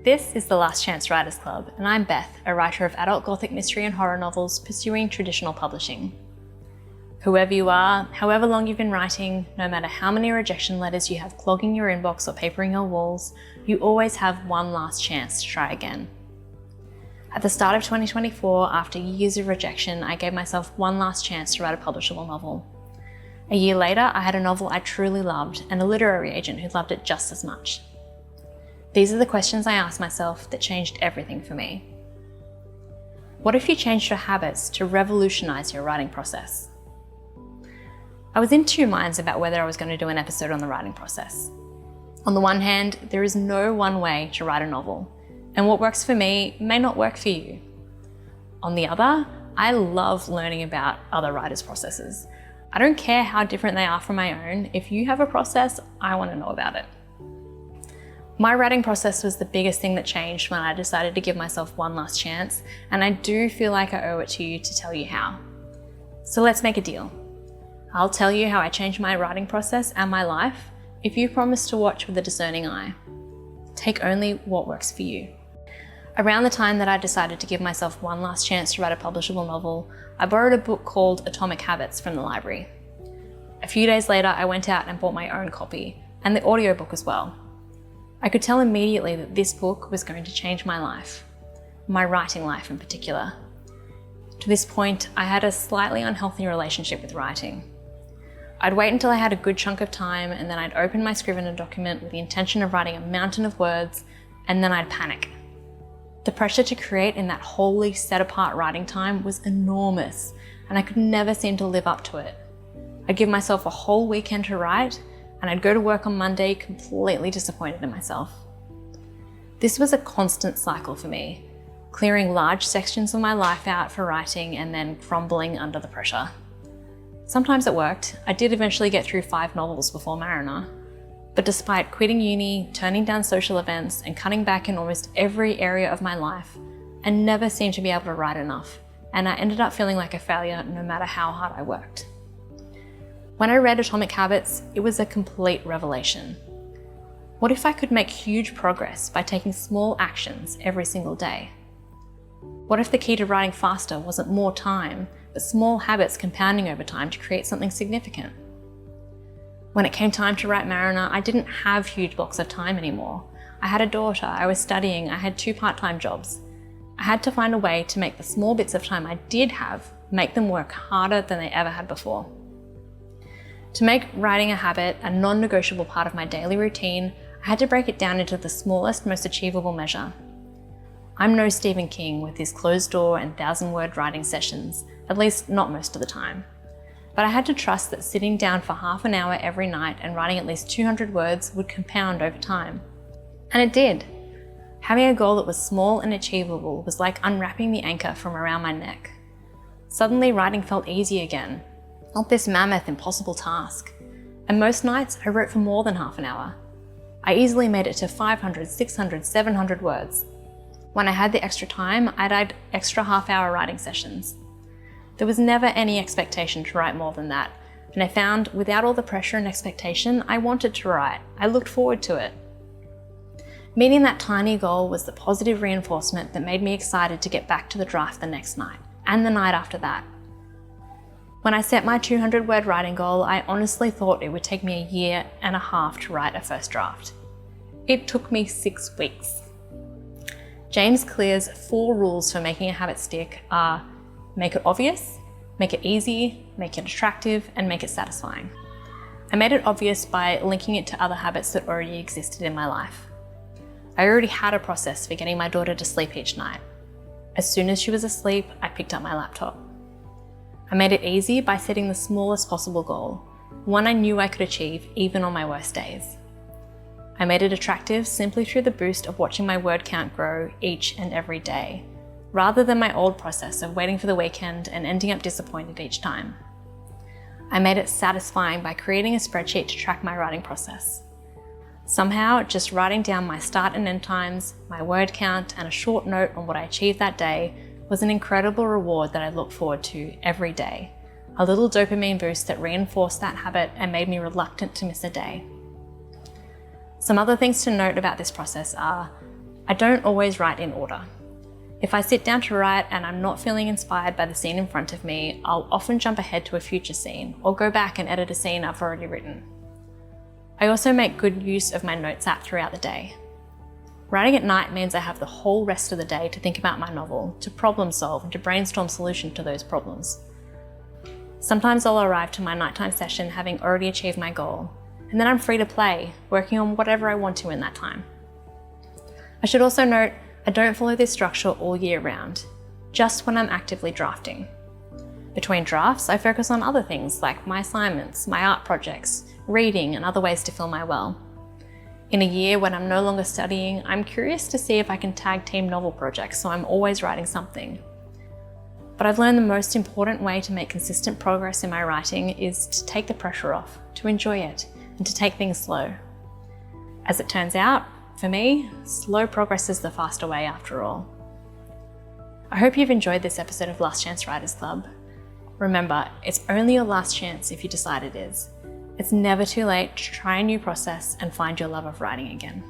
This is the Last Chance Writers Club, and I'm Beth, a writer of adult gothic mystery and horror novels pursuing traditional publishing. Whoever you are, however long you've been writing, no matter how many rejection letters you have clogging your inbox or papering your walls, you always have one last chance to try again. At the start of 2024, after years of rejection, I gave myself one last chance to write a publishable novel. A year later, I had a novel I truly loved and a literary agent who loved it just as much. These are the questions I asked myself that changed everything for me. What if you changed your habits to revolutionize your writing process? I was in two minds about whether I was going to do an episode on the writing process. On the one hand, there is no one way to write a novel, and what works for me may not work for you. On the other, I love learning about other writers' processes. I don't care how different they are from my own. If you have a process, I want to know about it. My writing process was the biggest thing that changed when I decided to give myself one last chance, and I do feel like I owe it to you to tell you how. So let's make a deal. I'll tell you how I changed my writing process and my life if you promise to watch with a discerning eye. Take only what works for you. Around the time that I decided to give myself one last chance to write a publishable novel, I borrowed a book called Atomic Habits from the library. A few days later, I went out and bought my own copy, and the audiobook as well. I could tell immediately that this book was going to change my life, my writing life in particular. To this point, I had a slightly unhealthy relationship with writing. I'd wait until I had a good chunk of time, and then I'd open my Scrivener document with the intention of writing a mountain of words, and then I'd panic. The pressure to create in that wholly set-apart writing time was enormous, and I could never seem to live up to it. I'd give myself a whole weekend to write, and I'd go to work on Monday completely disappointed in myself. This was a constant cycle for me, clearing large sections of my life out for writing and then crumbling under the pressure. Sometimes it worked. I did eventually get through 5 novels before Mariner. But despite quitting uni, turning down social events, and cutting back in almost every area of my life, I never seemed to be able to write enough, and I ended up feeling like a failure no matter how hard I worked. When I read Atomic Habits, it was a complete revelation. What if I could make huge progress by taking small actions every single day? What if the key to writing faster wasn't more time, but small habits compounding over time to create something significant? When it came time to write Mariner, I didn't have huge blocks of time anymore. I had a daughter, I was studying, I had 2 part-time jobs. I had to find a way to make the small bits of time I did have, make them work harder than they ever had before. To make writing a habit a non-negotiable part of my daily routine, I had to break it down into the smallest, most achievable measure. I'm no Stephen King with his closed-door and 1,000-word writing sessions, at least not most of the time. But I had to trust that sitting down for half an hour every night and writing at least 200 words would compound over time. And it did. Having a goal that was small and achievable was like unwrapping the anchor from around my neck. Suddenly, writing felt easy again. Not this mammoth, impossible task. And most nights, I wrote for more than half an hour. I easily made it to 500, 600, 700 words. When I had the extra time, I'd add extra half-hour writing sessions. There was never any expectation to write more than that, and I found without all the pressure and expectation, I wanted to write. I looked forward to it. Meeting that tiny goal was the positive reinforcement that made me excited to get back to the draft the next night, and the night after that. When I set my 200-word writing goal, I honestly thought it would take me 1.5 years to write a first draft. It took me 6 weeks. James Clear's 4 rules for making a habit stick are: make it obvious, make it easy, make it attractive, and make it satisfying. I made it obvious by linking it to other habits that already existed in my life. I already had a process for getting my daughter to sleep each night. As soon as she was asleep, I picked up my laptop. I made it easy by setting the smallest possible goal, one I knew I could achieve even on my worst days. I made it attractive simply through the boost of watching my word count grow each and every day, rather than my old process of waiting for the weekend and ending up disappointed each time. I made it satisfying by creating a spreadsheet to track my writing process. Somehow, just writing down my start and end times, my word count, and a short note on what I achieved that day was an incredible reward that I look forward to every day. A little dopamine boost that reinforced that habit and made me reluctant to miss a day. Some other things to note about this process are: I don't always write in order. If I sit down to write and I'm not feeling inspired by the scene in front of me, I'll often jump ahead to a future scene or go back and edit a scene I've already written. I also make good use of my notes app throughout the day. Writing at night means I have the whole rest of the day to think about my novel, to problem solve and to brainstorm solutions to those problems. Sometimes I'll arrive to my nighttime session having already achieved my goal, and then I'm free to play, working on whatever I want to in that time. I should also note, I don't follow this structure all year round, just when I'm actively drafting. Between drafts, I focus on other things like my assignments, my art projects, reading and other ways to fill my well. In a year when I'm no longer studying, I'm curious to see if I can tag team novel projects so I'm always writing something. But I've learned the most important way to make consistent progress in my writing is to take the pressure off, to enjoy it, and to take things slow. As it turns out, for me, slow progress is the faster way after all. I hope you've enjoyed this episode of Last Chance Writers Club. Remember, it's only your last chance if you decide it is. It's never too late to try a new process and find your love of writing again.